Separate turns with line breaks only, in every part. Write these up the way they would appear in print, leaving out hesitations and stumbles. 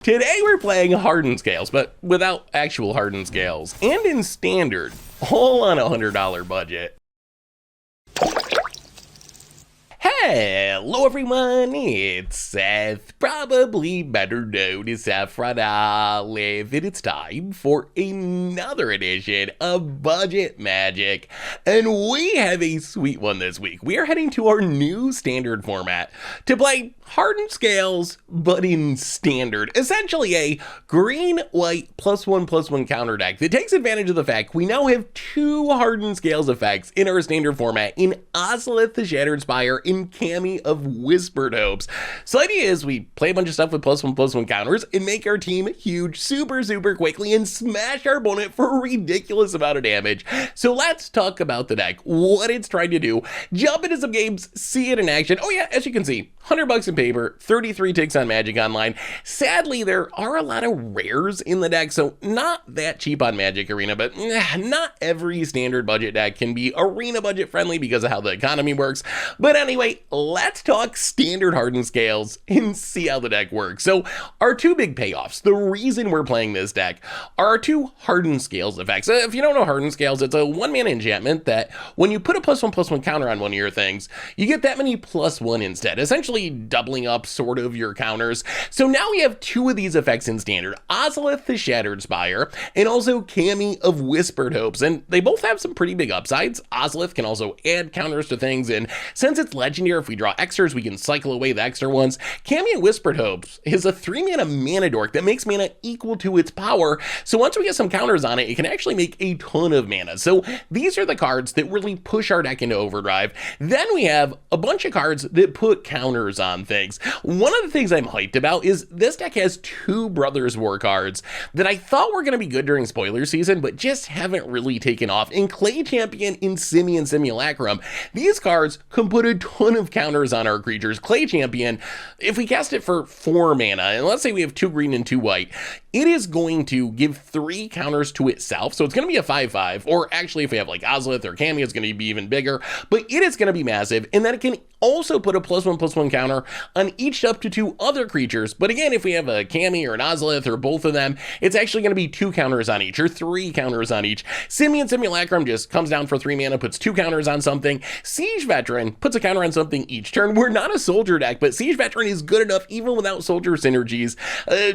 Today we're playing Hardened Scales, but without actual Hardened Scales, and in Standard, all on a $100 budget. Hello everyone, it's Seth, probably better known as Saffron Olive, and it's time for another edition of Budget Magic, and we have a sweet one this week. We are heading to our new Standard format to play Hardened Scales, but in Standard. Essentially a green-white +1/+1 counter deck that takes advantage of the fact we now have two Hardened Scales effects in our Standard format in Ozolith the Shattered Spire and Cammy of Whispered Hopes. So the idea is we play a bunch of stuff with +1/+1 counters and make our team huge super quickly and smash our opponent for a ridiculous amount of damage. So let's talk about the deck, what it's trying to do, jump into some games, see it in action. Oh yeah, as you can see, $100 in paper, 33 ticks on Magic Online. Sadly, there are a lot of rares in the deck, so not that cheap on Magic Arena, but not every Standard budget deck can be Arena budget friendly because of how the economy works. But anyway, let's talk Standard Hardened Scales and see how the deck works. So our two big payoffs, the reason we're playing this deck, are our two Hardened Scales effects. If you don't know Hardened Scales, it's a 1-mana enchantment that when you put a +1/+1 counter on one of your things, you get that many +1 instead, essentially doubling up sort of your counters. So now we have two of these effects in Standard, Ozolith the Shattered Spire and also Cammy of Whispered Hopes, and they both have some pretty big upsides. Ozolith can also add counters to things, and since it's legendary, if we draw extras, we can cycle away the extra ones. Cammy of Whispered Hopes is a 3-mana mana dork that makes mana equal to its power, so once we get some counters on it, it can actually make a ton of mana. So these are the cards that really push our deck into overdrive. Then we have a bunch of cards that put counters on things. One of the things I'm hyped about is this deck has two Brothers War cards that I thought were going to be good during spoiler season, but just haven't really taken off. In Clay Champion and Simian Simulacrum, these cards can put a ton of counters on our creatures. Clay Champion, if we cast it for 4 mana, and let's say we have 2 green and 2 white, it is going to give 3 counters to itself, so it's going to be a 5/5, or actually if we have like Ozolith or Cammy, it's going to be even bigger, but it is going to be massive, and then it can also put a +1/+1 counter on each up to 2 other creatures. But again, if we have a Cammy or an Ozolith or both of them, it's actually going to be 2 counters on each or 3 counters on each. Simian Simulacrum just comes down for 3 mana, puts 2 counters on something. Siege Veteran puts a counter on something each turn. We're not a soldier deck, but Siege Veteran is good enough even without soldier synergies,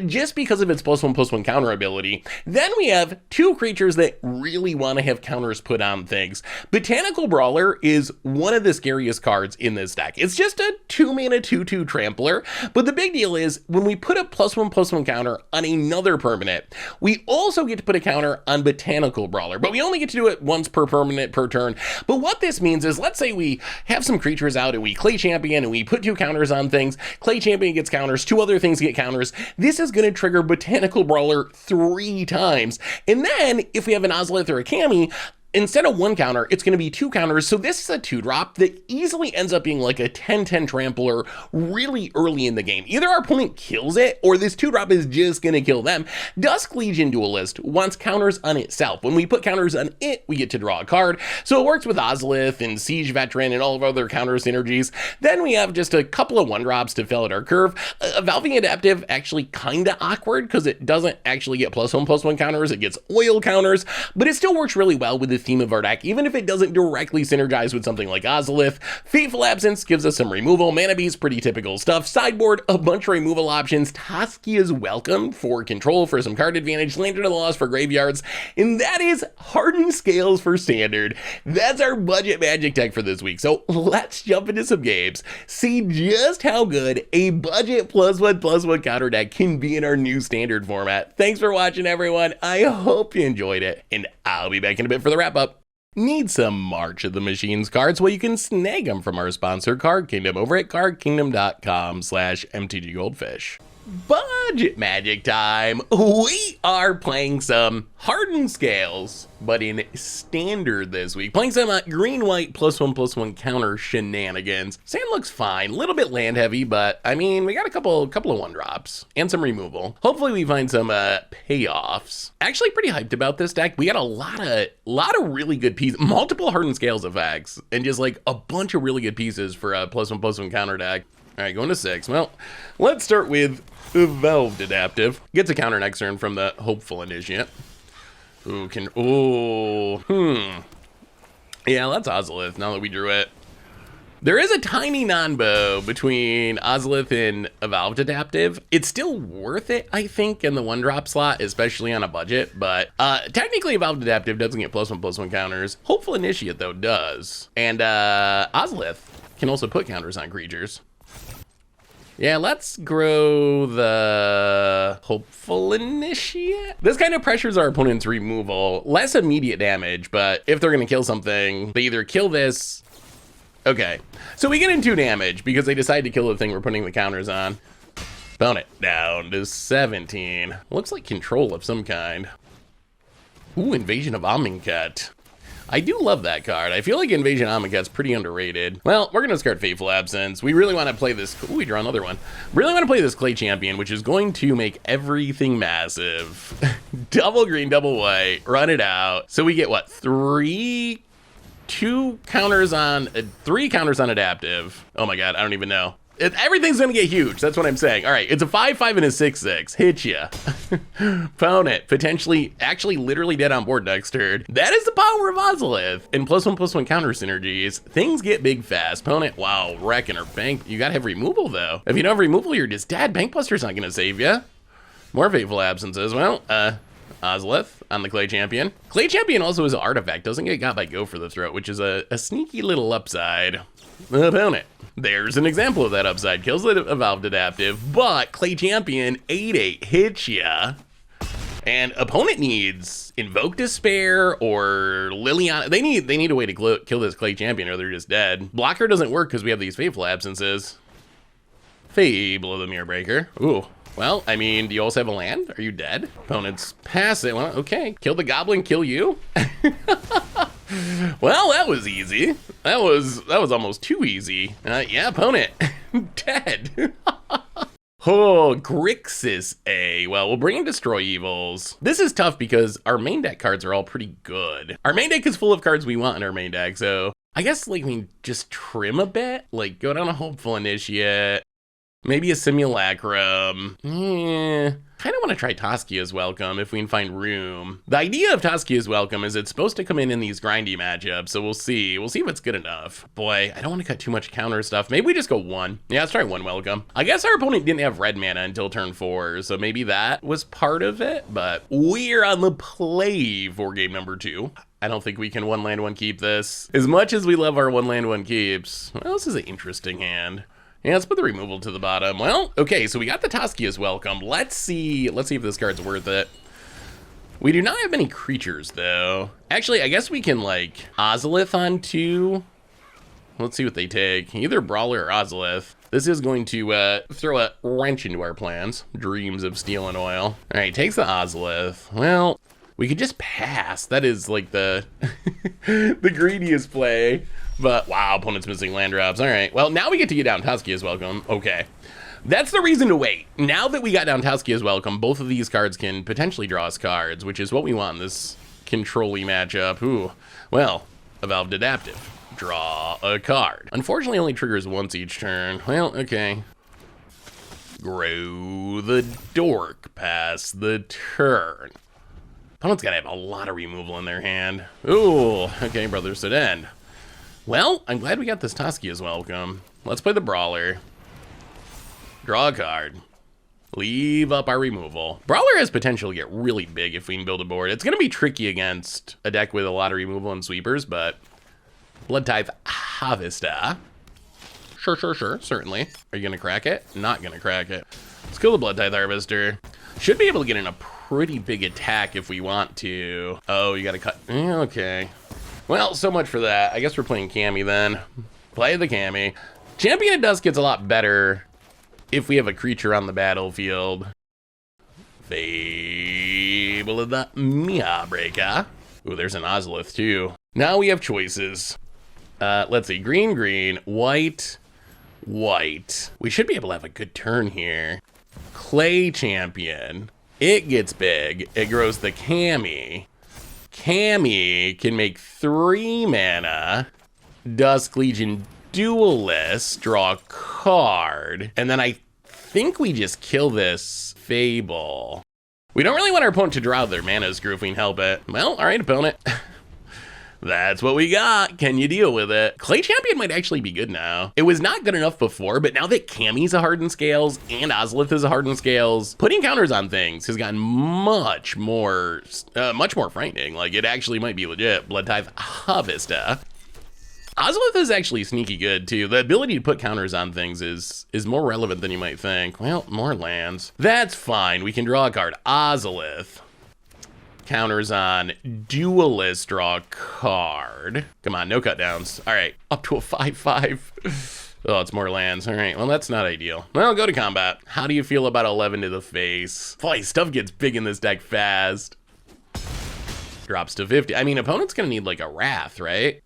just because of its +1/+1 counter ability. Then we have 2 creatures that really want to have counters put on things. Botanical Brawler is one of the scariest cards in this deck. It's just a 2-mana 2/2 trampler, but the big deal is when we put a +1/+1 counter on another permanent, we also get to put a counter on Botanical Brawler, but we only get to do it once per permanent per turn. But what this means is, let's say we have some creatures out and we Clay Champion and we put 2 counters on things. Clay Champion gets counters, 2 other things get counters. This is going to trigger Botanical Brawler 3 times. And then if we have an Ozolith or a Cammy, instead of 1 counter, it's going to be 2 counters, so this is a 2-drop that easily ends up being like a 10/10 trampler really early in the game. Either our opponent kills it, or this 2-drop is just going to kill them. Dusk Legion Duelist wants counters on itself. When we put counters on it, we get to draw a card, so it works with Ozolith and Siege Veteran and all of our other counter synergies. Then we have just a couple of 1-drops to fill out our curve. Valving Adaptive actually kind of awkward, because it doesn't actually get +1/+1 counters, it gets oil counters, but it still works really well with the theme of our deck, even if it doesn't directly synergize with something like Ozolith. Fateful Absence gives us some removal. Mana Beast, pretty typical stuff. Sideboard, a bunch of removal options. Toskia's Welcome for control for some card advantage. Lantern of the Lost for graveyards. And that is Hardened Scales for Standard. That's our budget Magic deck for this week. So let's jump into some games, see just how good a budget +1/+1 counter deck can be in our new Standard format. Thanks for watching, everyone. I hope you enjoyed it, and I'll be back in a bit for the wrap up. Need some March of the Machines cards? Well, you can snag them from our sponsor, Card Kingdom, over at cardkingdom.com/MTG Goldfish. Budget Magic time. We are playing some Hardened Scales, but in Standard this week. Playing some green-white +1/+1 counter shenanigans. Sand looks fine, a little bit land heavy, but I mean, we got a couple of 1-drops and some removal. Hopefully we find some payoffs. Actually pretty hyped about this deck. We got a lot of really good pieces, multiple Hardened Scales effects, and just like a bunch of really good pieces for a +1/+1 counter deck. All right, going to 6. Well, let's start with Evolved Adaptive. Gets a counter next turn from the Hopeful Initiate. Ooh, yeah, that's Ozolith now that we drew it. There is a tiny non-bow between Ozolith and Evolved Adaptive. It's still worth it, I think, in the 1-drop slot, especially on a budget, but technically Evolved Adaptive doesn't get +1/+1 counters. Hopeful Initiate, though, does. And Ozolith can also put counters on creatures. Yeah, let's grow the Hopeful Initiate. This kind of pressures our opponent's removal. Less immediate damage, but if they're gonna kill something, they either kill this. Okay, so we get in 2 damage because they decide to kill the thing we're putting the counters on. Opponent down to 17. Looks like control of some kind. Ooh, Invasion of Amonkhet. I do love that card. I feel like Invasion Amonkhet's pretty underrated. Well, we're gonna discard Fateful Absence. We really wanna play this, ooh, we draw another one. Really wanna play this Clay Champion, which is going to make everything massive. Double green, double white, run it out. So we get what, 3 counters on Adaptive. Oh my God, I don't even know. Everything's gonna get huge, that's what I'm saying. All right, it's a 5/5 and a 6/6, hit ya. Opponent, potentially, actually literally dead on board next turn. That is the power of Ozolith. And +1/+1 counter synergies, things get big fast. Opponent, wow, wrecking her bank. You gotta have removal though. If you don't have removal, you're just dead. Bankbuster's not gonna save ya. More Fateful Absences, well, Ozolith on the Clay Champion. Clay Champion also is an artifact, doesn't get got by Go for the Throat, which is a sneaky little upside. Opponent. There's an example of that upside. Kills the Evolved Adaptive, but Clay Champion 8/8 hits ya. And opponent needs Invoke Despair or Liliana. They need a way to kill this Clay Champion or they're just dead. Blocker doesn't work because we have these Fateful Absences. Fable of the Mirror Breaker. Ooh. Well, I mean, do you also have a land? Are you dead? Opponents pass it. Well, okay. Kill the goblin, kill you. Well, that was easy. That was almost too easy. Yeah, opponent, dead. Oh, Grixis A. Well, we'll bring in Destroy Evils. This is tough because our main deck cards are all pretty good. Our main deck is full of cards we want in our main deck, so I guess like we just trim a bit, like go down a Hopeful Initiate. Maybe a Simulacrum. Kind of want to try Toskia's Welcome if we can find room. The idea of Toskia's Welcome is it's supposed to come in these grindy matchups, so we'll see. We'll see if it's good enough. Boy, I don't want to cut too much counter stuff. Maybe we just go 1. Yeah, let's try 1 Welcome. I guess our opponent didn't have red mana until turn 4, so maybe that was part of it, but we're on the play for game number 2. I don't think we can 1 land 1 keep this. As much as we love our 1 land 1 keeps, well, this is an interesting hand. Yeah, let's put the removal to the bottom. Well, okay, so we got the Toskia's Welcome. Let's see if this card's worth it. We do not have many creatures, though. Actually, I guess we can, like, Ozolith on 2. Let's see what they take. Either Brawler or Ozolith. This is going to throw a wrench into our plans. Dreams of Steel and Oil. All right, takes the Ozolith. Well, we could just pass. That is, like, the, the greediest play. But wow, opponent's missing land drops. All right, well, now we get to get down Toskia's Welcome. Okay, that's the reason to wait. Now that we got down Toskia's Welcome, both of these cards can potentially draw us cards, which is what we want in this control-y matchup. Ooh, well, Evolved Adaptive. Draw a card. Unfortunately, only triggers once each turn. Well, okay. Grow the Dork past the turn. Opponent's gotta have a lot of removal in their hand. Ooh, okay, Brothers at End. Well, I'm glad we got this Toskia's Welcome. Let's play the Brawler. Draw a card. Leave up our removal. Brawler has potential to get really big if we can build a board. It's going to be tricky against a deck with a lot of removal and sweepers, but Blood Tithe Harvester. Sure, certainly. Are you going to crack it? Not going to crack it. Let's kill the Blood Tithe Harvester. Should be able to get in a pretty big attack if we want to. Oh, you got to cut. Okay. Well, so much for that. I guess we're playing Cammy then. Play the Cammy. Champion of Dusk gets a lot better if we have a creature on the battlefield. Fable of the Mirror Breaker. Ooh, there's an Ozolith too. Now we have choices. Let's see, green, white. We should be able to have a good turn here. Clay Champion. It gets big. It grows the Cammy. Cammy can make 3 mana, Dusk Legion Duelist, draw a card, and then I think we just kill this Fable. We don't really want our opponent to draw out their mana screw if we can help it. Well, all right, opponent. That's what we got. Can you deal with it? Clay Champion might actually be good now. It was not good enough before, but now that Cammy's a Hardened Scales and Ozolith is a Hardened Scales, putting counters on things has gotten much more frightening. Like, it actually might be legit. Blood Tithe Harvester. Ozolith is actually sneaky good too. The ability to put counters on things is more relevant than you might think. Well, more lands. That's fine. We can draw a card. Ozolith. Counters on Duelist, draw a card. Come on, no cut downs. All right, up to a 5/5. Oh, it's more lands. All right, well, that's not ideal. Well, go to combat. How do you feel about 11 to the face? Boy, stuff gets big in this deck fast. Drops to 50. I mean, opponent's gonna need like a Wrath, right?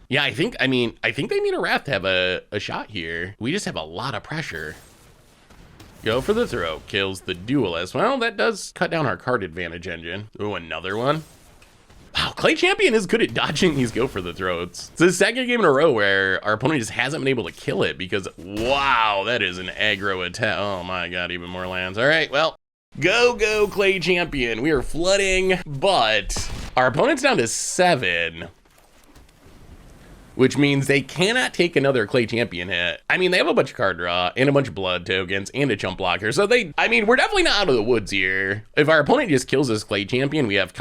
Yeah, I think they need a Wrath to have a shot here. We just have a lot of pressure. Go for the throat, kills the Duelist. Well, that does cut down our card advantage engine. Ooh, another one. Wow, Clay Champion is good at dodging these go for the throats. It's the second game in a row where our opponent just hasn't been able to kill it because, wow, that is an aggro attack. Oh my God, even more lands. All right, well, go Clay Champion. We are flooding, but our opponent's down to 7. Which means they cannot take another Clay Champion hit. I mean, they have a bunch of card draw and a bunch of blood tokens and a chump blocker. So we're definitely not out of the woods here. If our opponent just kills this Clay Champion, we have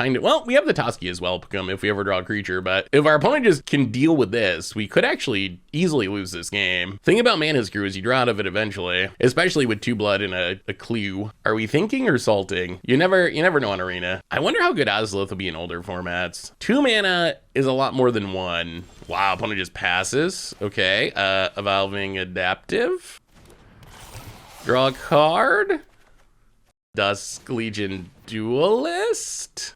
we have the Toski as well, if we ever draw a creature. But if our opponent just can deal with this, we could actually easily lose this game. Thing about Mana Screw is you draw out of it eventually, especially with 2 blood and a clue. Are we thinking or salting? You never know on Arena. I wonder how good Ozolith will be in older formats. 2 mana is a lot more than 1. Wow, opponent just passes. Okay, Evolving Adaptive. Draw a card. Dusk Legion Duelist.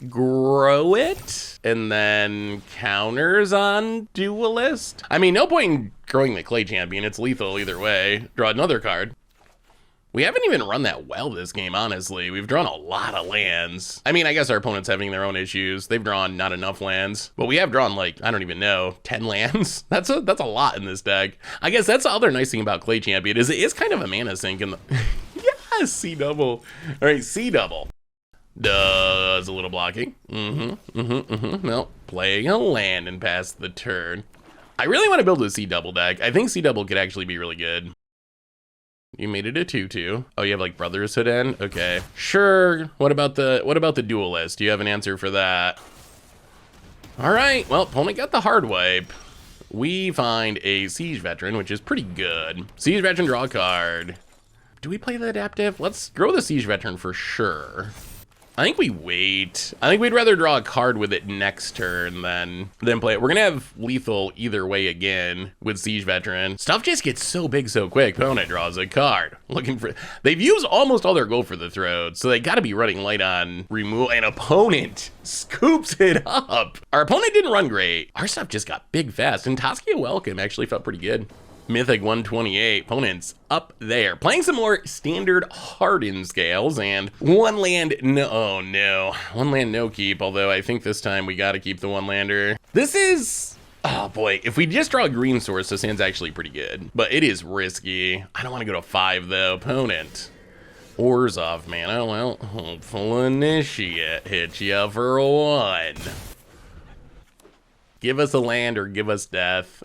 Grow it. And then counters on Duelist. I mean, no point in growing the Clay Champion. It's lethal either way. Draw another card. We haven't even run that well this game, honestly. We've drawn a lot of lands. I mean, I guess our opponent's having their own issues. They've drawn not enough lands, but we have drawn like, I don't even know, 10 lands. That's a lot in this deck. I guess that's the other nice thing about Clay Champion is it is kind of a mana sink in the, yes, C double. All right, C double. Does a little blocking. Well, playing a land and pass the turn. I really want to build a C double deck. I think C double could actually be really good. You made it a 2/2. Oh, you have like Brothers Hood in? Okay. Sure. What about the Duelist? Do you have an answer for that? All right. Well, opponent got the hard wipe. We find a Siege Veteran, which is pretty good. Siege Veteran, draw a card. Do we play the Adaptive? Let's grow the Siege Veteran for sure. I think we wait. I think we'd rather draw a card with it next turn than play it. We're gonna have lethal either way again with Siege Veteran. Stuff just gets so big so quick. Opponent draws a card. They've used almost all their go for the throat, so they gotta be running light on removal, and opponent scoops it up. Our opponent didn't run great. Our stuff just got big fast, and Toskia Welcome actually felt pretty good. Mythic 128, opponents up there. Playing some more standard Hardened Scales and 1 land, one land no keep, although I think this time we gotta keep the 1-lander. This is, oh boy, if we just draw a green source, this hand's actually pretty good, but it is risky. I don't wanna go to 5 though. Opponent, Orzhov mana, well, Hopeful Initiate, hit ya for 1. Give us a land or give us death.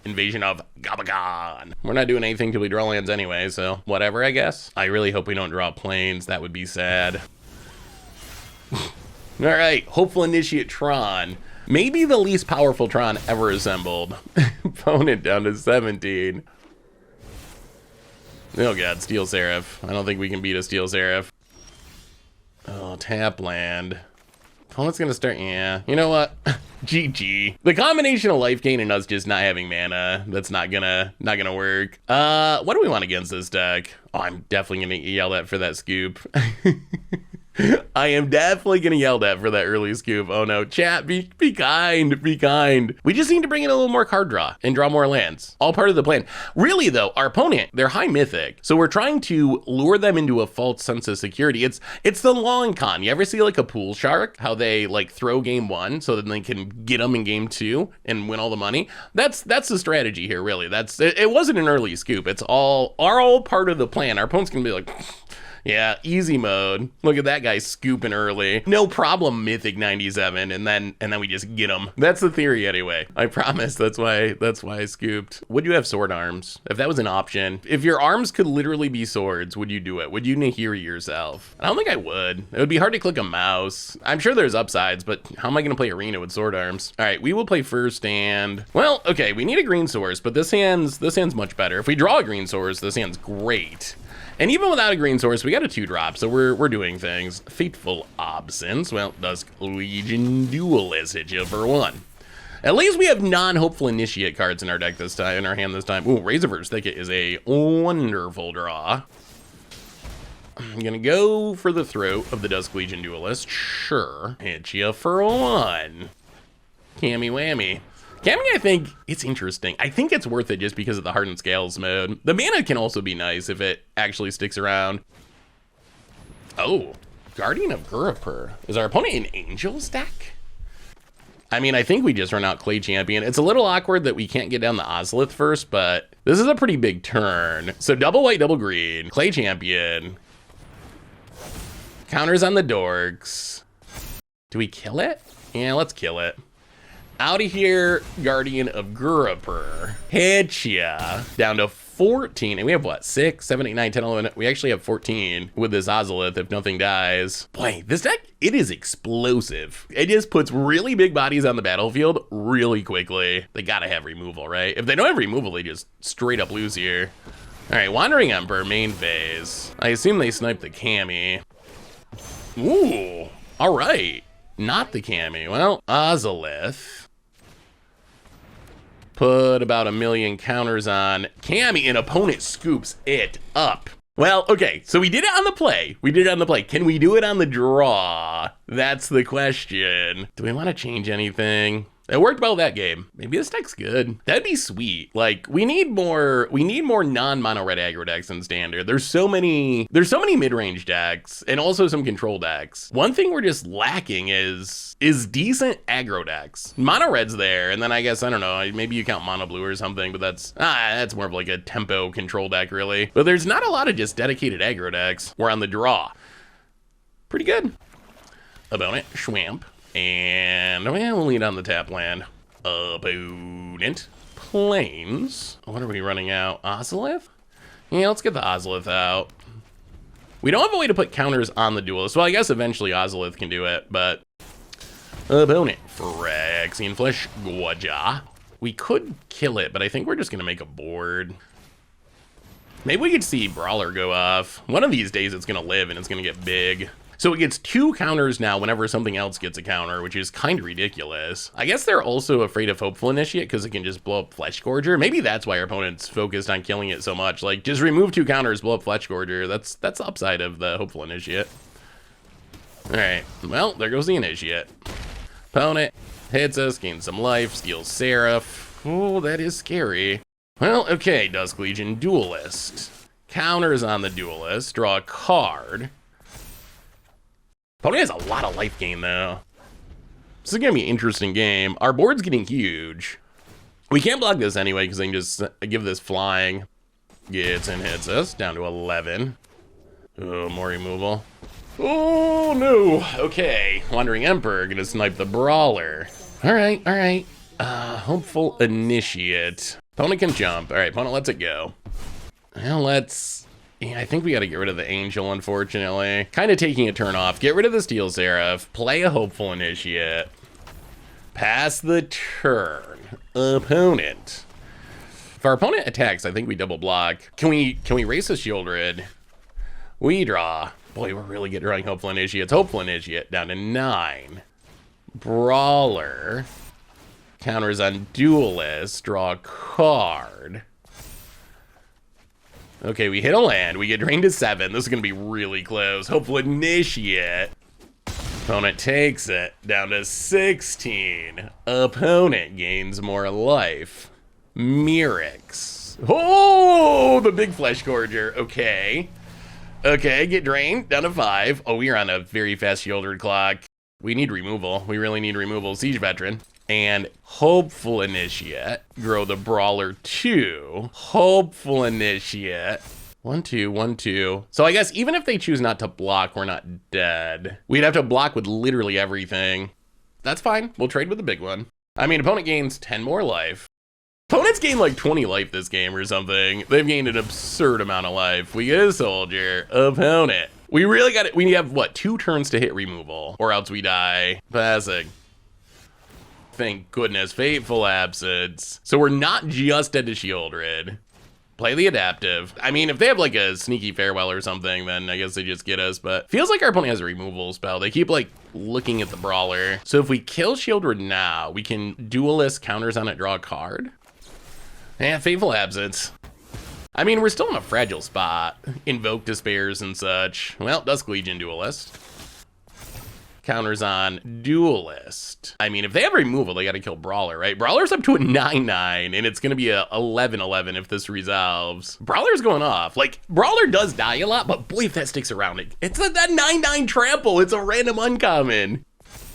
Invasion of Gabagon. We're not doing anything till we draw lands anyway, so whatever, I guess. I really hope we don't draw planes. That would be sad. All right, Hopeful Initiate Tron. Maybe the least powerful Tron ever assembled. Opponent down to 17. Oh God, Steel Seraph. I don't think we can beat a Steel Seraph. Oh, tap land. Opponent's gonna start, yeah. You know what? GG. The combination of life gain and us just not having mana, that's not gonna work. What do we want against this deck? Oh, I'm definitely gonna yell at for that scoop. I am definitely getting yelled at for that early scoop. Oh no, chat, be kind, be kind. We just need to bring in a little more card draw and draw more lands. All part of the plan. Really though, our opponent, they're high mythic. So we're trying to lure them into a false sense of security. It's the long con. You ever see like a pool shark, how they like throw game one so that they can get them in game two and win all the money? That's the strategy here, really. It wasn't an early scoop. It's all part of the plan. Our opponent's gonna be like, yeah, easy mode. Look at that guy scooping early. No problem, Mythic 97, and then we just get him. That's the theory anyway. I promise that's why I scooped. Would you have sword arms? If that was an option. If your arms could literally be swords, would you do it? Would you Nahiri yourself? I don't think I would. It would be hard to click a mouse. I'm sure there's upsides, but how am I gonna play arena with sword arms? All right, we will play first hand. Well, okay, we need a green source, but this hand's much better. If we draw a green source, this hand's great. And even without a green source, we got a 2-drop, so we're doing things. Fateful Absence. Well, Dusk Legion Duelist hit you for 1. At least we have non-hopeful initiate cards in our deck this time, in our hand this time. Ooh, Razorverse Thicket is a wonderful draw. I'm gonna go for the throat of the Dusk Legion Duelist. Sure. Hit you for 1. Cammy whammy. Cammy, I think it's interesting. I think it's worth it just because of the Hardened Scales mode. The mana can also be nice if it actually sticks around. Oh, Guardian of Gurapur. Is our opponent an Angels deck? I mean, I think we just run out Clay Champion. It's a little awkward that we can't get down the Ozolith first, but this is a pretty big turn. So double white, double green, Clay Champion. Counters on the Dorks. Do we kill it? Yeah, let's kill it. Out of here, Guardian of Gurapur. Hit ya. Down to 14. And we have what? 6, 7, 8, 9, 10, 11. We actually have 14 with this Ozolith if nothing dies. Boy, this deck, it is explosive. It just puts really big bodies on the battlefield really quickly. They gotta have removal, right? If they don't have removal, they just straight up lose here. All right, Wandering Emperor, main phase. I assume they sniped the Cammy. Ooh, all right. Not the Cammy. Well, Ozolith. Put about 1 million counters on Cammy, and opponent scoops it up. Well, okay, so we did it on the play. Can we do it on the draw? That's the question. Do we want to change anything? It worked well that game. Maybe this deck's good. That'd be sweet. Like, we need more non-mono red aggro decks in standard. There's so many mid-range decks and also some control decks. One thing we're just lacking is decent aggro decks. Mono red's there, and then I guess, I don't know, maybe you count mono blue or something, but that's more of like a tempo control deck, really. But there's not a lot of just dedicated aggro decks. We're on the draw. Pretty good. Opponent, Schwamp. And we'll lead on the tap land. Opponent, Plains. What are we running out? Ozolith? Yeah, let's get the Ozolith out. We don't have a way to put counters on the Duelist. Well, I guess eventually Ozolith can do it, but... Opponent, Phyrexian Flesh Gwaja. We could kill it, but I think we're just gonna make a board. Maybe we could see Brawler go off. One of these days it's gonna live and it's gonna get big. So it gets 2 counters now whenever something else gets a counter, which is kind of ridiculous. I guess they're also afraid of Hopeful Initiate because it can just blow up Flesh Gorger. Maybe that's why our opponent's focused on killing it so much. Like, just remove 2 counters, blow up Flesh Gorger. That's the upside of the Hopeful Initiate. All right, well, there goes the Initiate. Opponent hits us, gains some life, steals Seraph. Oh, that is scary. Well, okay, Dusk Legion Duelist. Counters on the Duelist, draw a card. Opponent has a lot of life gain, though. This is going to be an interesting game. Our board's getting huge. We can't block this anyway, because they can just give this flying. Gets and hits us, down to 11. Oh, more removal. Oh, no. Okay, Wandering Emperor, going to snipe the Brawler. All right, all right. Hopeful Initiate. Opponent can jump. All right, opponent lets it go. Well, yeah, I think we got to get rid of the Angel, unfortunately. Kind of taking a turn off. Get rid of the Steel Seraph. Play a Hopeful Initiate. Pass the turn. Opponent. If our opponent attacks, I think we double block. Can we race a Shieldred? We draw. Boy, we're really good drawing Hopeful Initiates. Hopeful Initiate down to 9. Brawler. Counters on Duelist. Draw a card. Okay, we hit a land. We get drained to 7. This is going to be really close. Hopeful Initiate. Opponent takes it down to 16. Opponent gains more life. Mirrex. Oh, the big Flesh Gorger. Okay. Okay, get drained down to 5. Oh, we're on a very fast Shieldred clock. We need removal. We really need removal. Siege Veteran. And Hopeful Initiate. Grow the Brawler 2. Hopeful Initiate. 1, 2, 1, 2. So I guess even if they choose not to block, we're not dead. We'd have to block with literally everything. That's fine. We'll trade with the big one. I mean, opponent gains 10 more life. Opponents gain like 20 life this game or something. They've gained an absurd amount of life. We get a soldier. Opponent. We really got it. We have, what, 2 turns to hit removal, or else we die. Passing. Thank goodness. Fateful Absence. So we're not just dead to Shieldred. Play the adaptive. I mean, if they have like a sneaky farewell or something, then I guess they just get us, but feels like our opponent has a removal spell. They keep like looking at the brawler. So if we kill Shieldred now, we can duelist counters on it, draw a card. Yeah, Fateful Absence. I mean, we're still in a fragile spot. Invoke Despairs and such. Well, Dusk Legion duelist. Counters on duelist. I mean, if they have removal, they got to kill Brawler, right? Brawler's up to a 9/9, and it's going to be a 11/11 if this resolves. Brawler's going off. Like, Brawler does die a lot, but boy, if that sticks around, it's that 9/9 trample. It's a random uncommon.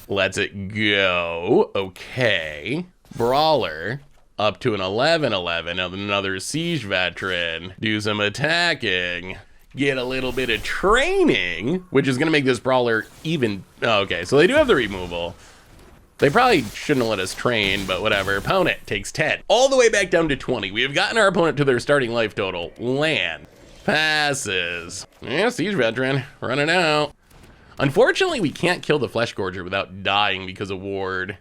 Let's it go. Okay. Brawler up to an 11/11. Another Siege Veteran. Do some attacking. Get a little bit of training, which is going to make this Brawler even... Oh, okay, so they do have the removal. They probably shouldn't have let us train, but whatever. Opponent takes 10. All the way back down to 20. We have gotten our opponent to their starting life total. Land. Passes. Yeah, Siege Veteran. Running out. Unfortunately, we can't kill the Flesh Gorger without dying because of ward.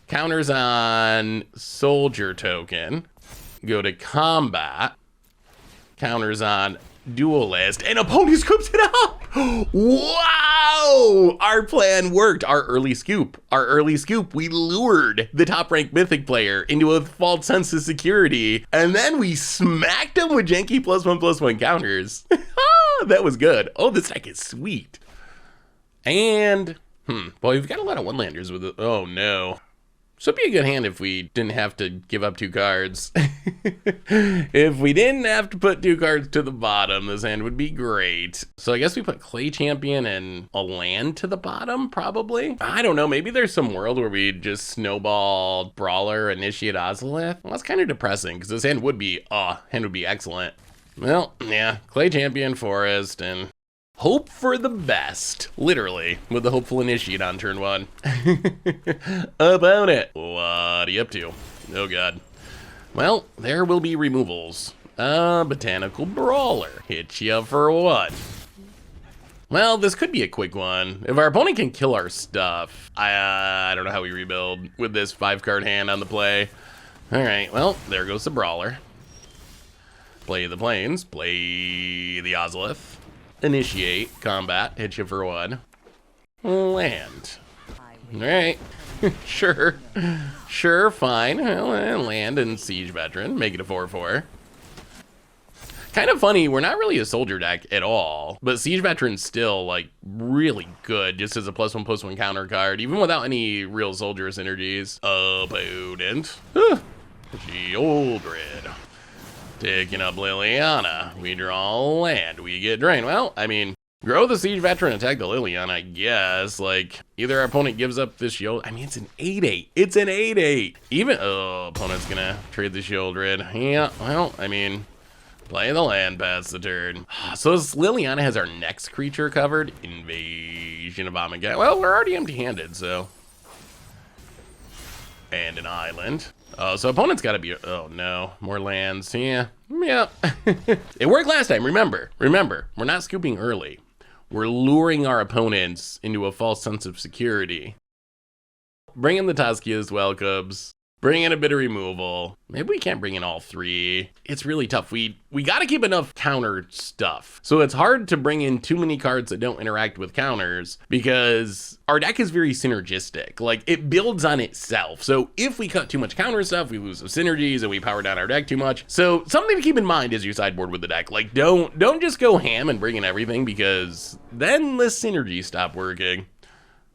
Counters on Soldier Token. Go to combat. Counters on duelist, and opponent scoops it up. Wow, our plan worked. Our early scoop, we lured the top ranked mythic player into a false sense of security, and then we smacked him with janky +1/+1 counters. That was good. Oh, this deck is sweet. And well, we've got a lot of one landers with it. Oh no. So it'd be a good hand if we didn't have to give up 2 cards. If we didn't have to put 2 cards to the bottom, this hand would be great. So I guess we put Clay Champion and a land to the bottom, probably. I don't know, maybe there's some world where we just snowball Brawler, Initiate Ozolith. Well, that's kind of depressing, because this hand would be excellent. Well, yeah, Clay Champion, Forest, and hope for the best, literally, with the Hopeful Initiate on turn 1. Opponent, what are you up to? Oh god. Well, there will be removals. Botanical Brawler, hit you for 1. Well, this could be a quick one. If our opponent can kill our stuff, I don't know how we rebuild with this 5-card hand on the play. All right, well, there goes the Brawler. Play the Plains, play the Ozolith. Initiate, combat, hit you for 1. Land. All right, sure, fine. Well, land and Siege Veteran, make it a 4/4. Kind of funny, we're not really a soldier deck at all, but Siege Veteran's still like really good just as a +1/+1 counter card, even without any real soldier synergies. Opponent, Shieldred. Taking up Liliana. We draw land. We get drained. Well, I mean, grow the Siege Veteran, attack the Liliana, I guess. Like, either our opponent gives up this shield. I mean, it's an 8/8. It's an 8/8. Even, opponent's gonna trade the Shieldred. Yeah, well, I mean, play the land, pass the turn. So this Liliana has our next creature covered. Invasion of Amonkhet. Well, we're already empty-handed, so. And an island. Oh, so opponent's got to be, oh no, more lands. Yeah. It worked last time, remember, we're not scooping early. We're luring our opponents into a false sense of security. Bring in the Toskias, well, Cubs. Bring in a bit of removal. Maybe we can't bring in all 3. It's really tough. We got to keep enough counter stuff. So it's hard to bring in too many cards that don't interact with counters because our deck is very synergistic. Like, it builds on itself. So if we cut too much counter stuff, we lose the synergies and we power down our deck too much. So something to keep in mind as you sideboard with the deck. Like, don't just go ham and bring in everything because then the synergies stop working.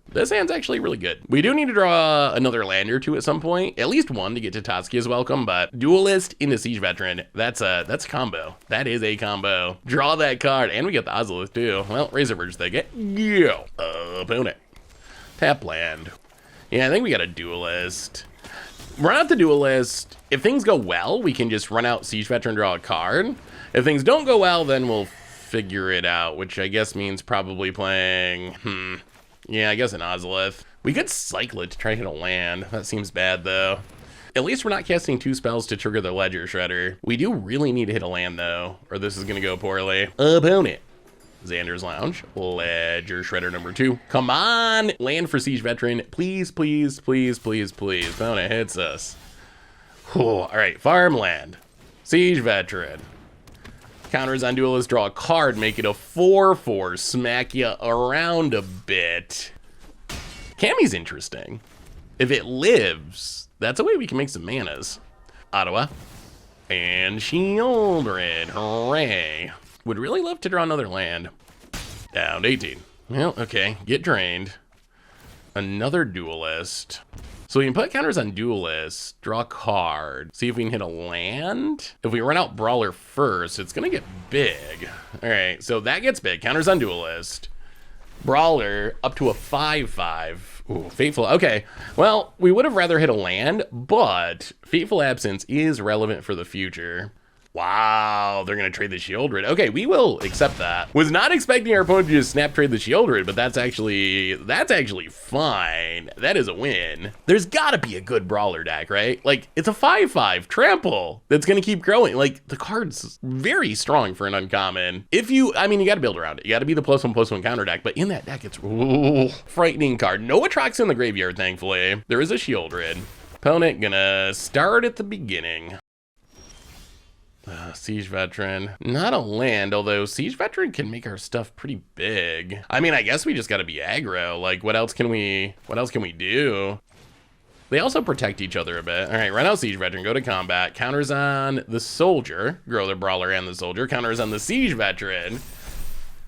This hand's actually really good. We do need to draw another land or 2 at some point, at least 1 to get to Tatsuki's Welcome, but Duelist into Siege Veteran, that's a combo. That is a combo. Draw that card, and we get the Ozolith too. Well, Razor Verge they get. Yeah. Opponent. Tap land. Yeah, I think we got a Duelist. Run out the Duelist. If things go well, we can just run out Siege Veteran, draw a card. If things don't go well, then we'll figure it out, which I guess means probably playing, yeah, I guess an Ozolith. We could cycle it to try to hit a land. That seems bad, though. At least we're not casting 2 spells to trigger the Ledger Shredder. We do really need to hit a land, though, or this is going to go poorly. Opponent. Xander's Lounge. Ledger Shredder number 2. Come on! Land for Siege Veteran. Please, please, please, please, please. Opponent hits us. Whew. All right, farmland. Siege Veteran. Counters on Duelist, draw a card, make it a 4/4, smack ya around a bit. Cammy's interesting. If it lives, that's a way we can make some manas. Ottawa. And Shieldred, hooray. Would really love to draw another land. Down to 18. Well, okay, get drained. Another Duelist. So we can put counters on Duelist, draw a card, see if we can hit a land. If we run out Brawler first, it's gonna get big. All right, so that gets big. Counters on Duelist. Brawler up to a 5/5. Ooh, Fateful, okay. Well, we would have rather hit a land, but Fateful Absence is relevant for the future. Wow, they're going to trade the Shieldred. Okay, we will accept that. Was not expecting our opponent to just snap trade the Shieldred, but that's actually fine. That is a win. There's got to be a good Brawler deck, right? Like, it's a 5/5 trample that's going to keep growing. Like, the card's very strong for an uncommon. You got to build around it. You got to be the +1/+1 counter deck, but in that deck, it's frightening card. No Atrox in the graveyard, thankfully. There is a Shieldred. Opponent gonna start at the beginning. Siege Veteran. Not a land, although Siege Veteran can make our stuff pretty big. I mean, I guess we just gotta be aggro. Like, what else can we do? They also protect each other a bit. All right, run out Siege Veteran, go to combat. Counters on the Soldier. Grow the Brawler and the Soldier. Counters on the Siege Veteran.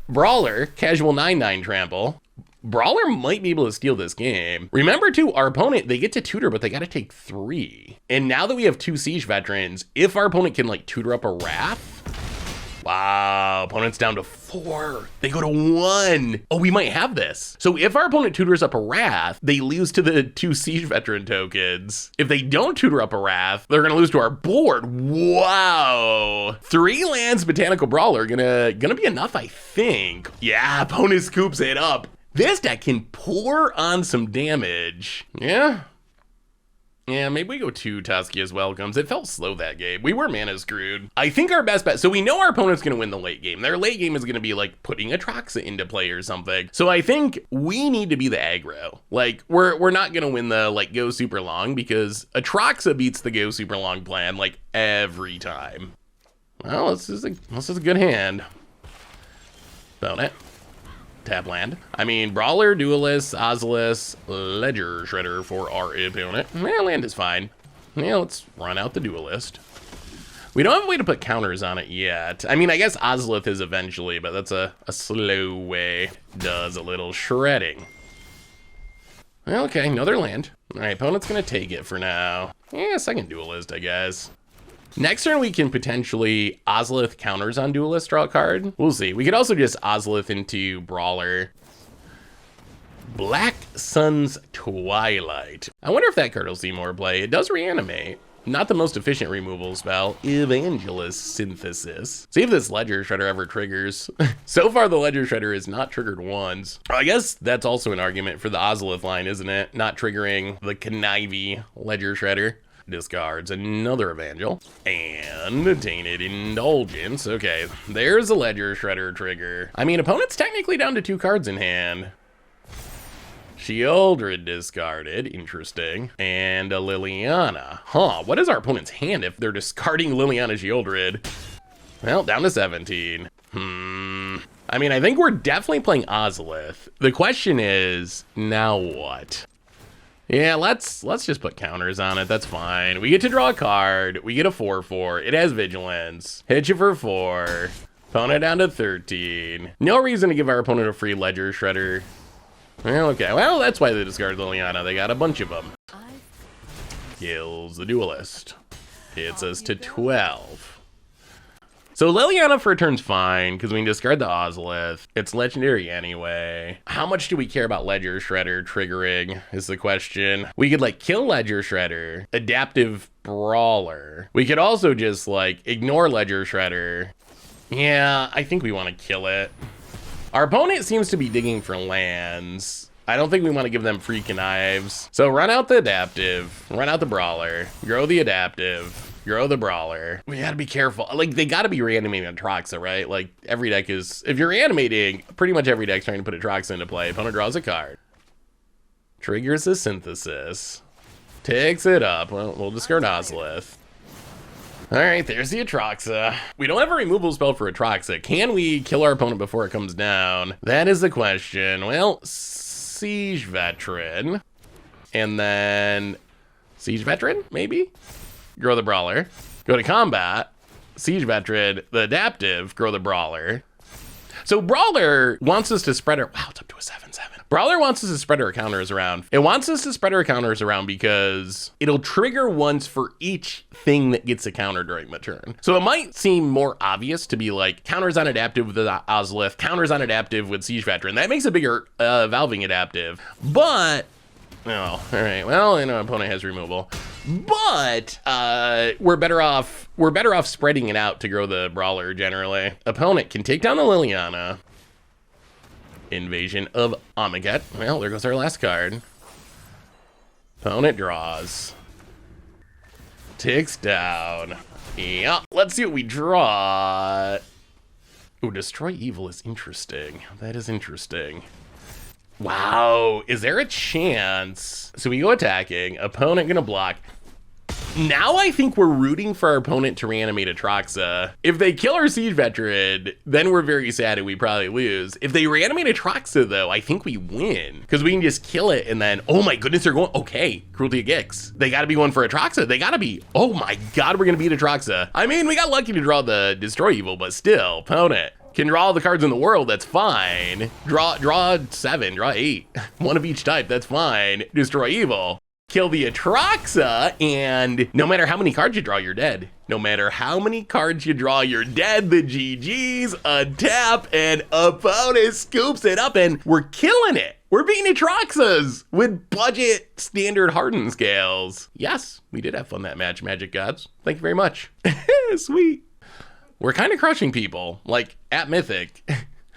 Brawler, casual 9/9 trample. Brawler might be able to steal this game. Remember too, our opponent, they get to tutor, but they gotta take 3. And now that we have 2 Siege Veterans, if our opponent can like tutor up a Wrath, wow, opponent's down to 4. They go to 1. Oh, we might have this. So if our opponent tutors up a Wrath, they lose to the 2 Siege Veteran tokens. If they don't tutor up a Wrath, they're gonna lose to our board. Wow. 3 lands Botanical Brawler gonna be enough, I think. Yeah, opponent scoops it up. This deck can pour on some damage. Yeah, maybe we go 2 Tatsuki's Welcomes. It felt slow that game. We were mana screwed. I think our best bet, so we know our opponent's gonna win the late game. Their late game is gonna be like putting Atroxa into play or something. So I think we need to be the aggro. Like, we're not gonna win the like go super long because Atroxa beats the go super long plan like every time. Well, this is a good hand. Don't it? Tap land. I mean, Brawler, Duelist, Ozolith, Ledger Shredder for our opponent. Land is fine. Yeah, let's run out the Duelist. We don't have a way to put counters on it yet. I mean, I guess Ozolith is eventually, but that's a slow way. Does a little shredding. Okay, another land. All right, opponent's gonna take it for now. Yeah, second Duelist, I guess. Next turn, we can potentially Ozolith counters on Duelist, draw a card. We'll see. We could also just Ozolith into Brawler. Black Sun's Twilight. I wonder if that card will see more play. It does reanimate. Not the most efficient removal spell. Evangelist Synthesis. See if this Ledger Shredder ever triggers. So far, the Ledger Shredder is not triggered once. I guess that's also an argument for the Ozolith line, isn't it? Not triggering the Connivey Ledger Shredder. Discards another Evangel and Tainted Indulgence. Okay, there's a Ledger Shredder trigger. I mean, opponent's technically down to 2 cards in hand. Shieldred discarded, interesting. And a Liliana. Huh, what is our opponent's hand if they're discarding Liliana Shieldred? Well, down to 17. I mean, I think we're definitely playing Ozolith. The question is, now what? Yeah, let's just put counters on it. That's fine. We get to draw a card. We get a 4/4. It has Vigilance. Hit you for 4. Opponent down to 13. No reason to give our opponent a free Ledger Shredder. Well, okay. Well, that's why they discarded Liliana. They got a bunch of them. Kills the Duelist. Hits us to 12. So Liliana for a turn's fine, because we can discard the Ozolith. It's legendary anyway. How much do we care about Ledger Shredder triggering is the question. We could like kill Ledger Shredder, Adaptive Brawler. We could also just like ignore Ledger Shredder. Yeah, I think we want to kill it. Our opponent seems to be digging for lands. I don't think we want to give them free connives. So run out the Adaptive, run out the Brawler, grow the Adaptive, grow the Brawler. We gotta be careful. Like, they gotta be reanimating Atraxa, right? Like, every deck is, if you're reanimating, pretty much every deck's trying to put Atraxa into play. Opponent draws a card. Triggers the Synthesis. Takes it up. Well, we'll discard Ozolith. All right, there's the Atraxa. We don't have a removal spell for Atraxa. Can we kill our opponent before it comes down? That is the question. Well, Siege Veteran. And then Siege Veteran, maybe? Grow the Brawler. Go to combat. Siege Veteran, the Adaptive, grow the Brawler. So Brawler wants us to spread our, wow, it's up to a 7/7. Brawler wants us to spread our counters around. It wants us to spread our counters around because it'll trigger once for each thing that gets a counter during the turn. So it might seem more obvious to be like counters on Adaptive with the Ozolith, counters on Adaptive with Siege Veteran. That makes a bigger Valving Adaptive. But, oh, all right, well, you know, opponent has removal. But we're better off spreading it out to grow the Brawler generally. Opponent can take down the Liliana. Invasion of Amaket. Well, there goes our last card. Opponent draws. Ticks down. Yeah, let's see what we draw. Oh, Destroy Evil is interesting. That is interesting. Wow, is there a chance? So we go attacking, opponent gonna block. Now I think we're rooting for our opponent to reanimate Atraxa. If they kill our Siege Veteran, then we're very sad and we probably lose. If they reanimate Atraxa though, I think we win. Because we can just kill it and then, oh my goodness, they're going, okay, Cruelty of Gix. They gotta be going for Atraxa. They gotta be, oh my God, we're gonna beat Atraxa. I mean, we got lucky to draw the Destroy Evil, but still, opponent can draw all the cards in the world, that's fine. Draw 7, draw 8. One of each type, that's fine. Destroy Evil. Kill the Atraxa, and no matter how many cards you draw, you're dead. No matter how many cards you draw, you're dead. The GG's, a tap, and opponent scoops it up, and we're killing it. We're beating Atraxas with budget standard Hardened Scales. Yes, we did have fun that match, Magic Gods. Thank you very much. Sweet. We're kind of crushing people, like at Mythic.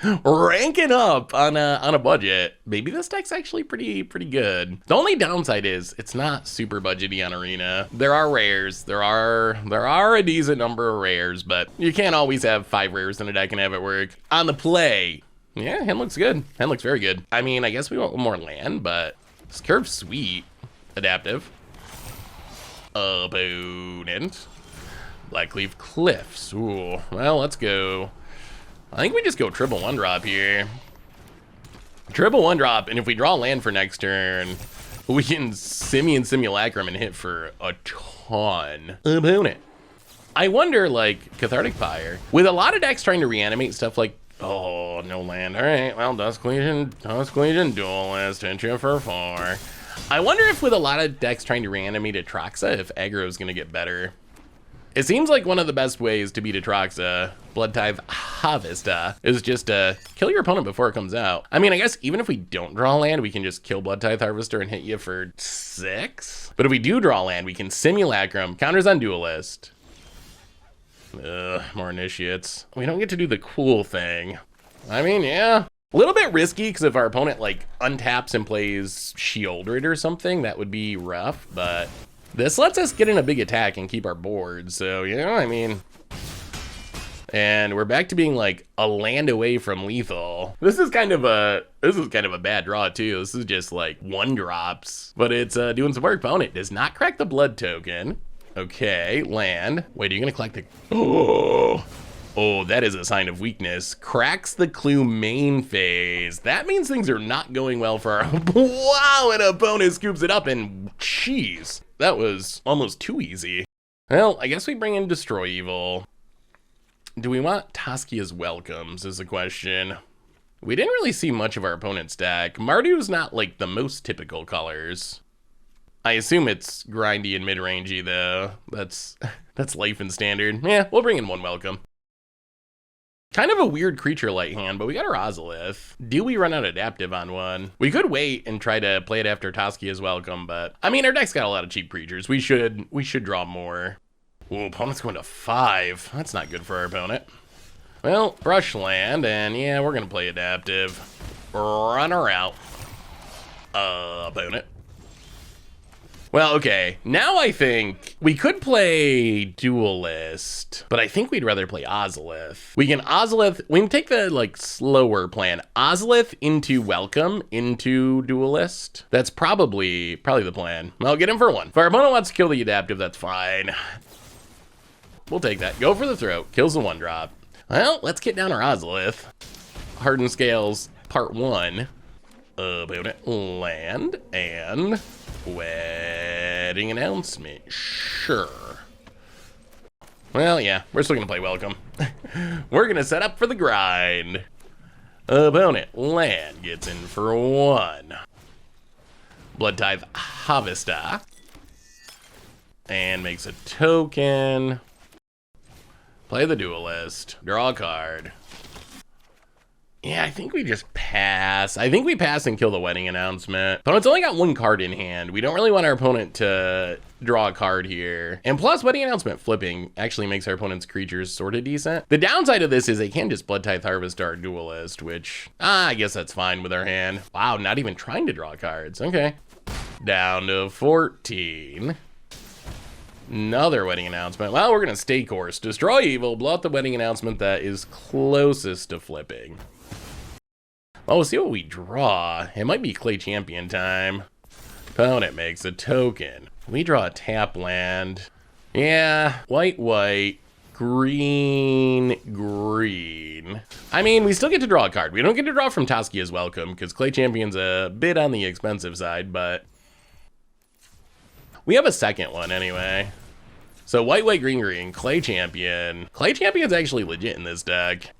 Ranking up on a budget. Maybe this deck's actually pretty good. The only downside is it's not super budgety on Arena. There are rares. There are a decent number of rares, but you can't always have 5 rares in a deck and have it work. On the play, yeah, hand looks good. Hand looks very good. I mean, I guess we want more land, but this curve's sweet. Adaptive. Opponent. Blackleaf Cliffs. Ooh, well, let's go. I think we just go triple 1-drop here. Triple 1-drop, and if we draw land for next turn, we can Simian Simulacrum and hit for a ton. Opponent. I wonder, like, Cathartic Fire. With a lot of decks trying to reanimate stuff like, oh, no land. All right, well, Dusk Legion Duelist, hit you for 4. I wonder if with a lot of decks trying to reanimate Atraxa, if aggro is going to get better. It seems like one of the best ways to beat Atraxa, Blood Tithe Harvester, is just to kill your opponent before it comes out. I mean, I guess even if we don't draw land, we can just kill Blood Tithe Harvester and hit you for 6. But if we do draw land, we can Simulacrum, counters on Duelist. More initiates. We don't get to do the cool thing. I mean, yeah. A little bit risky, because if our opponent, like, untaps and plays Shieldred or something, that would be rough, but this lets us get in a big attack and keep our board, so, you know, I mean, And we're back to being like a land away from lethal. This is kind of a bad draw too. This is just like 1-drops, but it's doing some work. Opponent does not crack the blood token. Okay, land. Wait, are you gonna collect the... Oh, that is a sign of weakness. Cracks the clue main phase. That means things are not going well for our... Wow, an opponent scoops it up and jeez. That was almost too easy. Well, I guess we bring in Destroy Evil. Do we want Taskia's Welcomes is the question. We didn't really see much of our opponent's deck. Marduk's not like the most typical colors. I assume it's grindy and mid-rangey though. That's life in standard. Yeah, we'll bring in 1 welcome. Kind of a weird creature light hand, but we got our Ozolith. Do we run out adaptive on one? We could wait and try to play it after Taskia's Welcome, but I mean, our deck's got a lot of cheap creatures. We should draw more. Ooh, opponent's going to 5. That's not good for our opponent. Well, brush land, and yeah, we're gonna play adaptive. Run her out. Opponent. Well, okay, now I think we could play Duelist, but I think we'd rather play Ozolith. We can take the like slower plan. Ozolith into Welcome into Duelist. That's probably the plan. I'll get him for 1. If our opponent wants to kill the adaptive, that's fine. We'll take that. Go for the throat. Kills the 1-drop. Well, let's get down our Ozolith. Hardened Scales, part 1. Opponent, land, and wedding announcement. Sure. Well, yeah, we're still gonna play Welcome. We're gonna set up for the grind. Opponent, land, gets in for 1. Blood Tithe Harvester. And makes a token. Play the Duelist. Draw a card. Yeah, I think we just pass. I think we pass and kill the wedding announcement. Opponent's only got 1 card in hand. We don't really want our opponent to draw a card here. And plus, wedding announcement flipping actually makes our opponent's creatures sort of decent. The downside of this is they can just Blood Tithe Harvest our Duelist, which I guess that's fine with our hand. Wow, not even trying to draw cards. Okay. Down to 14. Another wedding announcement. Well, we're gonna stay course. Destroy Evil, blow out the wedding announcement that is closest to flipping. Well, we'll see what we draw. It might be Clay Champion time. Opponent makes a token. We draw a tap land. Yeah, white, green, green. I mean, we still get to draw a card. We don't get to draw from Taskia's Welcome because Clay Champion's a bit on the expensive side, but we have a second one anyway. So white, green, green, Clay Champion. Clay Champion's actually legit in this deck.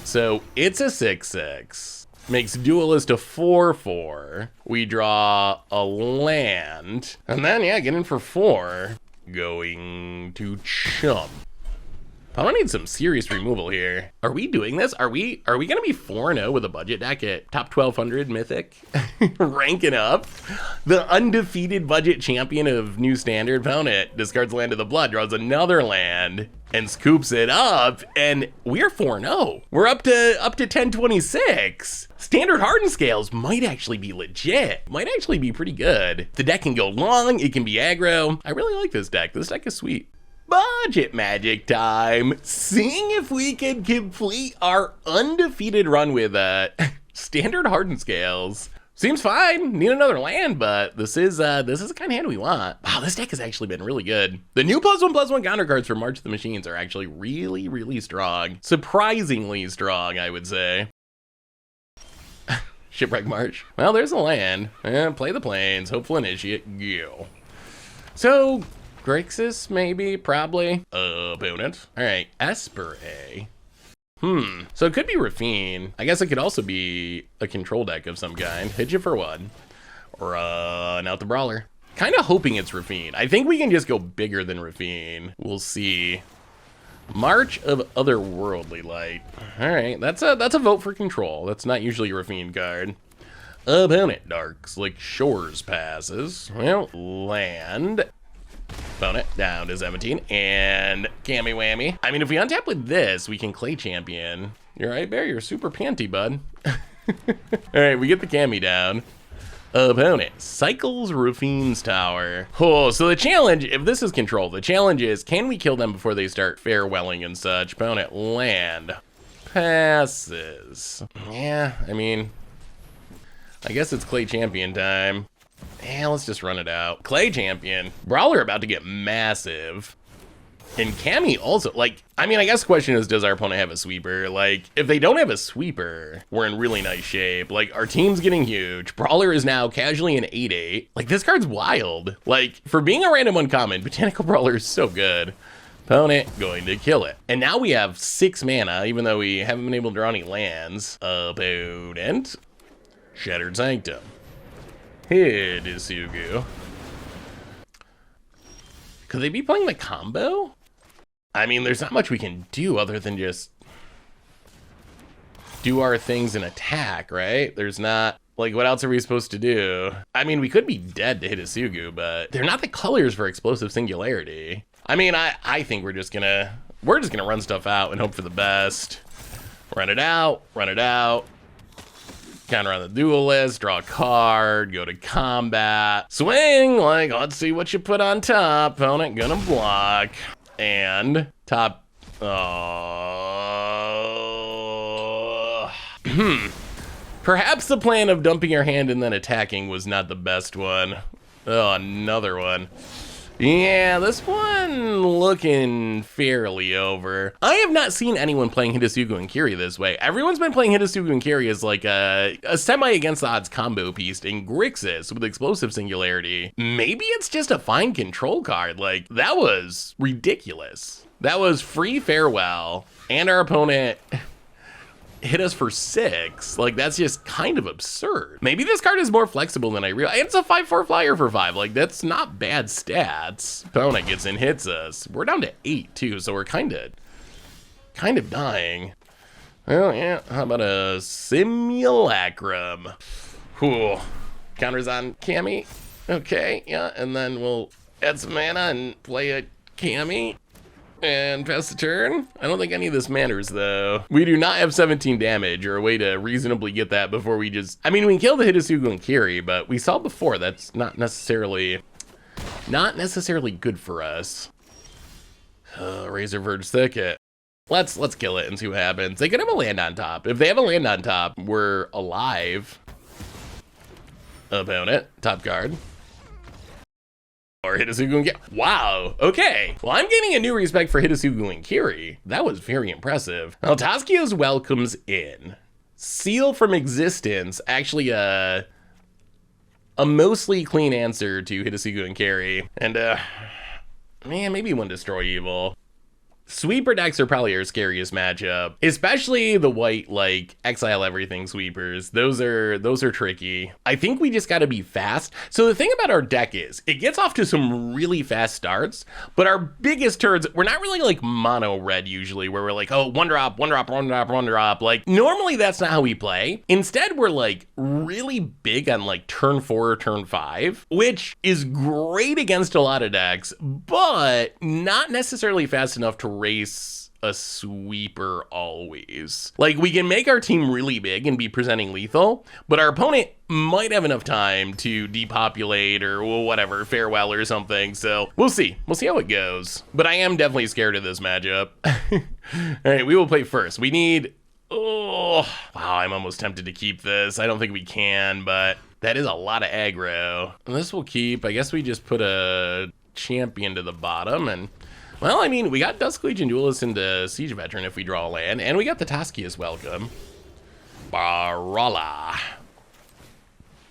So it's a 6/6. Makes Duelist a 4/4. We draw a land. And then, yeah, get in for 4. Going to chump. I don't need some serious removal here. Are we doing this? Are we gonna be 4-0 with a budget deck at top 1200 Mythic? Ranking up. The undefeated budget champion of New Standard. Opponent discards Land of the Blood, draws another land, and scoops it up, and we're 4-0. We're up to 1026. Standard Hardened Scales might actually be legit. Might actually be pretty good. The deck can go long, it can be aggro. I really like this deck. This deck is sweet. Budget Magic time. Seeing if we can complete our undefeated run with Standard Hardened Scales. Seems fine. Need another land, but this is the kind of hand we want. Wow, this deck has actually been really good. The new +1/+1 counter cards for March of the Machines are actually really, really strong. Surprisingly strong, I would say. Shipwreck March. Well, there's a land. Play the plains. Hopeful Initiate. Go. So Grixis, maybe, probably. Opponent. All right, Esper A. So it could be Rafine. I guess it could also be a control deck of some kind. Hit you for 1. Run out the Brawler. Kind of hoping it's Rafine. I think we can just go bigger than Rafine. We'll see. March of Otherworldly Light. All right, that's a vote for control. That's not usually a Rafine card. Opponent. Dark Slick Shores passes. Well, land. Opponent down to 17, and Cammy Whammy. I mean, if we untap with this, we can Clay Champion. You're right, Bear, you're super panty, bud. All right, we get the Cammy down. Opponent cycles Rafine's Tower. Oh, so the challenge, if this is control, the challenge is, can we kill them before they start farewelling and such? Opponent land. Passes. Yeah, I mean, I guess it's Clay Champion time. Yeah, let's just run it out. Clay Champion. Brawler about to get massive. And Cammy also, like, I mean, I guess the question is, does our opponent have a sweeper? Like, if they don't have a sweeper, we're in really nice shape. Like, our team's getting huge. Brawler is now casually an 8/8. Like, this card's wild. Like, for being a random uncommon, Botanical Brawler is so good. Opponent going to kill it. And now we have 6 mana, even though we haven't been able to draw any lands. Opponent. Shattered Sanctum. Hidisugu. Could they be playing the combo? I mean, there's not much we can do other than just do our things and attack, right? There's not, like, what else are we supposed to do? I mean, we could be dead to Hidisugu, but they're not the colors for Explosive Singularity. I mean, I think we're just gonna run stuff out and hope for the best. Run it out, counter on the duelist, draw a card, go to combat, swing, like, let's see what you put on top. Opponent gonna block. And top, perhaps the plan of dumping your hand and then attacking was not the best one. Oh, another one. Yeah, this one looking fairly over. I have not seen anyone playing Hidisugu and Kiri this way. Everyone's been playing Hidisugu and Kiri as like a semi-against the odds combo piece in Grixis with Explosive Singularity. Maybe it's just a fine control card. Like, that was ridiculous. That was free farewell, and our opponent hit us for 6. Like, that's just kind of absurd. Maybe this card is more flexible than I realized. It's a 5/4 flyer for 5. Like, that's not bad stats. Opponent gets in, hits us. We're down to 8 too, so we're kind of dying. Well, yeah, how about a Simulacrum? Cool. Counters on Cammy. Okay, yeah, and then we'll add some mana and play a Cammy. And pass the turn. I don't think any of this matters, though. We do not have 17 damage or a way to reasonably get that before we just... I mean, we can kill the Hidisugu and Kiri, but we saw before that's not necessarily good for us. Razor Verge Thicket. Let's kill it and see what happens. They could have a land on top. If they have a land on top, we're alive. Opponent, top card. Or Hidisugu and Kiri. Wow, okay. Well, I'm gaining a new respect for Hidisugu and Kiri. That was very impressive. Altaskia's welcomes in. Seal from Existence, actually a mostly clean answer to Hidisugu and Kiri. And man, maybe one Destroy Evil. Sweeper decks are probably our scariest matchup, especially the white, like, exile everything sweepers. Those are tricky. I think we just gotta be fast. So the thing about our deck is, it gets off to some really fast starts, but our biggest turns, we're not really like mono red usually, where we're like, oh, one drop. Like, normally that's not how we play. Instead, we're like really big on like turn 4 or turn 5, which is great against a lot of decks, but not necessarily fast enough to race a sweeper always. Like, we can make our team really big and be presenting lethal, but our opponent might have enough time to depopulate or whatever, farewell or something. So we'll see how it goes. But I am definitely scared of this matchup. All right, we will play first. We need, oh, wow, I'm almost tempted to keep this. I don't think we can, but that is a lot of aggro. And this will keep. I guess we just put a champion to the bottom, and well, I mean, we got Dusk Legion Duelist into Siege Veteran if we draw a land, and we got the Taskia's Welcome. Barala.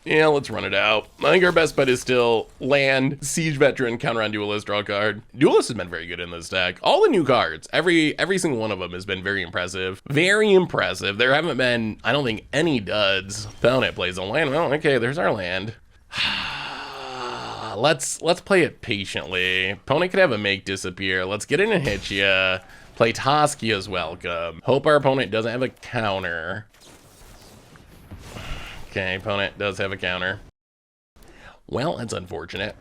Yeah, let's run it out. I think our best bet is still land, Siege Veteran, counter on Duelist, draw a card. Duelist has been very good in this deck. All the new cards, every single one of them has been very impressive. Very impressive. There haven't been, I don't think, any duds. Opponent plays a land. Well, okay, there's our land. Let's play it patiently. Opponent could have a make disappear. Let's get in and hit ya. Play Taskia's Welcome. Hope our opponent doesn't have a counter. Okay, opponent does have a counter. Well, that's unfortunate.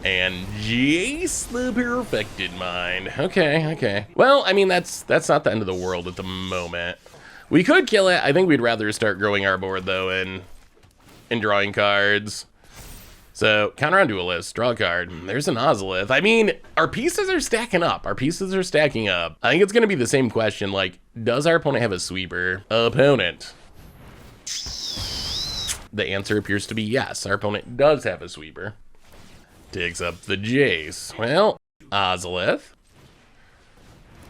And Jace the Perfected Mind. Okay. Well, I mean, that's not the end of the world at the moment. We could kill it. I think we'd rather start growing our board, though, and and drawing cards. So, counter on Duelist, draw a card. There's an Ozolith. I mean, our pieces are stacking up. Our pieces are stacking up. I think it's going to be the same question, like, does our opponent have a sweeper? Opponent. The answer appears to be yes. Our opponent does have a sweeper. Takes up the Jace. Well, Ozolith.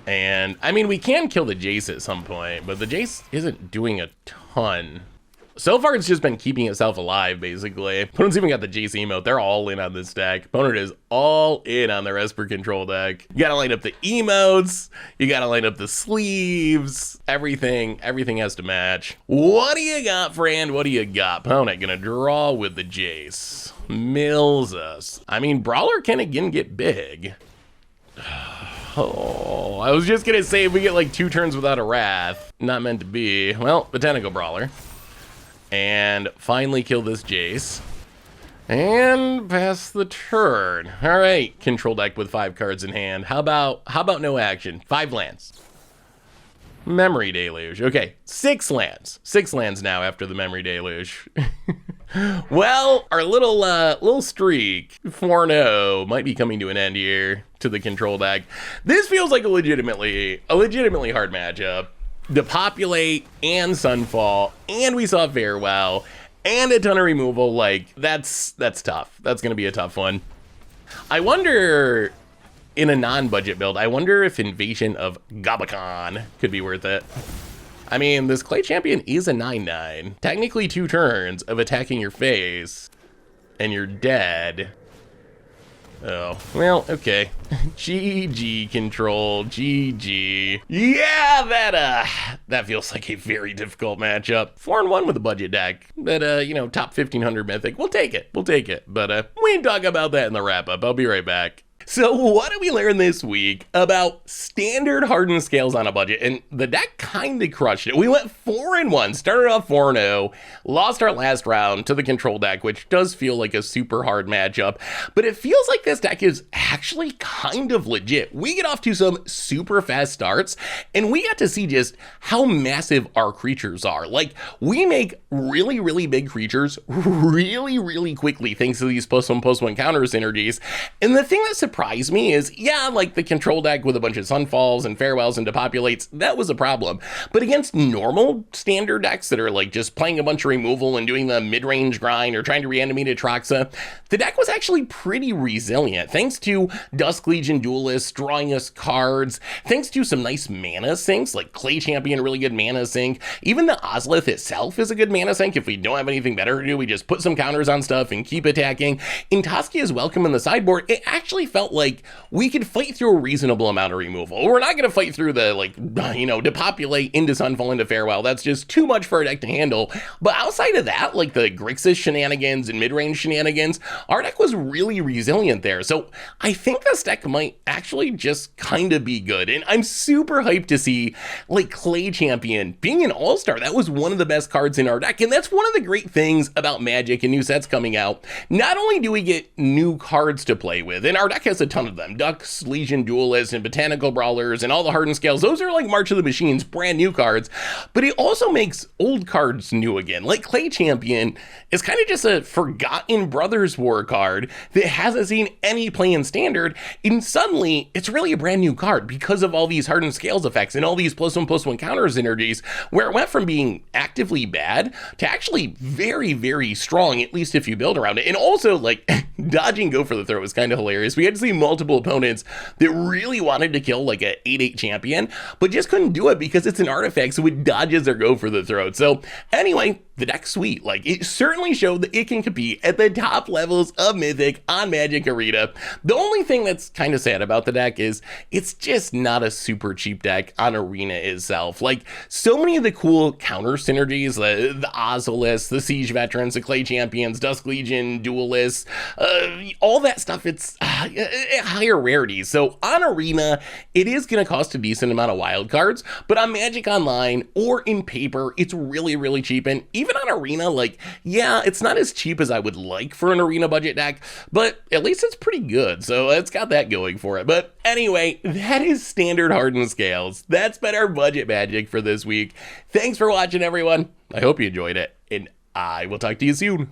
And, I mean, we can kill the Jace at some point, but the Jace isn't doing a ton. So far, it's just been keeping itself alive, basically. Opponent's even got the Jace emote. They're all in on this deck. Opponent is all in on their Esper control deck. You gotta line up the emotes. You gotta line up the sleeves. Everything has to match. What do you got, friend? What do you got? Opponent gonna draw with the Jace. Mills us. I mean, Brawler can again get big. Oh, I was just gonna say if we get like 2 turns without a Wrath. Not meant to be. Well, Botanical Brawler. And finally kill this Jace. And pass the turn. All right, control deck with 5 cards in hand. How about no action? 5 lands. Memory Deluge. Okay, 6 lands. 6 lands now after the Memory Deluge. Well, our little streak, 4-0, might be coming to an end here to the control deck. This feels like a legitimately hard matchup. Depopulate and Sunfall, and we saw Farewell, and a ton of removal. Like, that's tough. That's gonna be a tough one. I wonder, in a non-budget build, I wonder if Invasion of Gabakhan could be worth it. I mean, this Clay Champion is a 9/9. Technically 2 turns of attacking your face, and you're dead. Oh, well, okay. GG control, GG. Yeah, that feels like a very difficult matchup. 4-1 with a budget deck, but you know, top 1500 mythic. We'll take it. But we can talk about that in the wrap up. I'll be right back. So what did we learn this week about standard Hardened Scales on a budget? And the deck kind of crushed it. We went 4-1, started off 4-0, lost our last round to the control deck, which does feel like a super hard matchup, but it feels like this deck is actually kind of legit. We get off to some super fast starts, and we got to see just how massive our creatures are. Like, we make really, really big creatures really, really quickly thanks to these +1/+1 counter synergies. And the thing that surprised me is, yeah, like the control deck with a bunch of Sunfalls and Farewells and Depopulates, that was a problem. But against normal standard decks that are like just playing a bunch of removal and doing the mid-range grind or trying to reanimate a Troxa, the deck was actually pretty resilient thanks to Dusk Legion Duelists drawing us cards, thanks to some nice mana sinks like Clay Champion, really good mana sink. Even the Ozolith itself is a good mana sink. If we don't have anything better to do, we just put some counters on stuff and keep attacking. In Toskia's Welcome in the sideboard, it actually felt like we could fight through a reasonable amount of removal. We're not going to fight through the, like, you know, Depopulate into Sunfall into Farewell. That's just too much for our deck to handle. But outside of that, like the Grixis shenanigans and mid-range shenanigans, our deck was really resilient there. So I think this deck might actually just kind of be good. And I'm super hyped to see, like, Clay Champion being an all-star. That was one of the best cards in our deck. And that's one of the great things about Magic and new sets coming out. Not only do we get new cards to play with, and our deck has a ton of them, Dusk Legion Duelists and Botanical Brawlers and all the Hardened Scales, those are like March of the Machines, brand new cards, but it also makes old cards new again. Like Clay Champion is kind of just a forgotten Brothers War card that hasn't seen any play in Standard, and suddenly it's really a brand new card because of all these Hardened Scales effects and all these +1/+1 counter synergies, where it went from being actively bad to actually very, very strong, at least if you build around it. And also, like, dodging Go for the Throw was kind of hilarious. We had to see multiple opponents that really wanted to kill like a 8/8 champion, but just couldn't do it because it's an artifact, so it dodges their Go for the Throat. So anyway, the deck's sweet. Like, it certainly showed that it can compete at the top levels of Mythic on Magic Arena. The only thing that's kind of sad about the deck is it's just not a super cheap deck on Arena itself. Like, so many of the cool counter synergies, the Ozoliths, the Siege Veterans, the Clay Champions, Dusk Legion Duelists, all that stuff, it's higher rarities. So on Arena, it is going to cost a decent amount of wild cards, but on Magic Online or in paper, it's really, really cheap. And even on Arena, like, yeah, it's not as cheap as I would like for an Arena budget deck, but at least it's pretty good. So it's got that going for it. But anyway, that is standard Hardened Scales. That's been our budget Magic for this week. Thanks for watching, everyone. I hope you enjoyed it, and I will talk to you soon.